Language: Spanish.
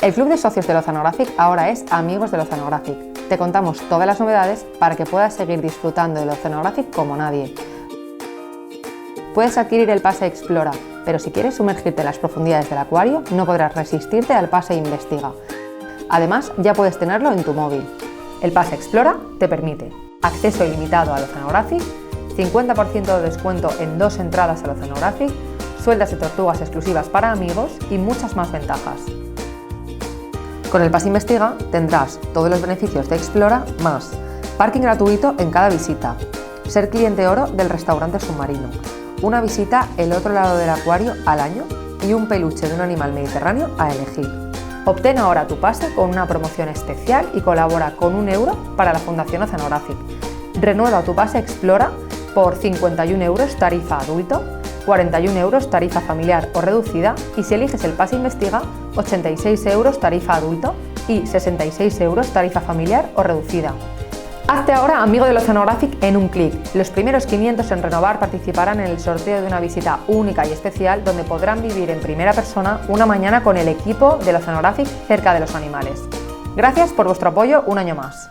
El Club de Socios del Oceanographic ahora es Amigos del Oceanographic. Te contamos todas las novedades para que puedas seguir disfrutando del Oceanographic como nadie. Puedes adquirir el pase Explora, pero si quieres sumergirte en las profundidades del acuario, no podrás resistirte al pase Investiga. Además, ya puedes tenerlo en tu móvil. El pase Explora te permite acceso ilimitado al Oceanographic, 50% de descuento en 2 entradas al Oceanographic, sueldas de tortugas exclusivas para amigos y muchas más ventajas. Con el pase Investiga tendrás todos los beneficios de Explora más parking gratuito en cada visita, ser cliente oro del restaurante submarino, una visita el otro lado del acuario al año y un peluche de un animal mediterráneo a elegir. Obtén ahora tu pase con una promoción especial y colabora con €1 para la Fundación Oceanographic. Renueva tu pase Explora por 51 € tarifa adulto, 41 € tarifa familiar o reducida y si eliges el pase Investiga, 86 € tarifa adulto y 66 € tarifa familiar o reducida. Hazte ahora amigo del Oceanographic en un clic. Los primeros 500 en renovar participarán en el sorteo de una visita única y especial donde podrán vivir en primera persona una mañana con el equipo del Oceanographic cerca de los animales. Gracias por vuestro apoyo un año más.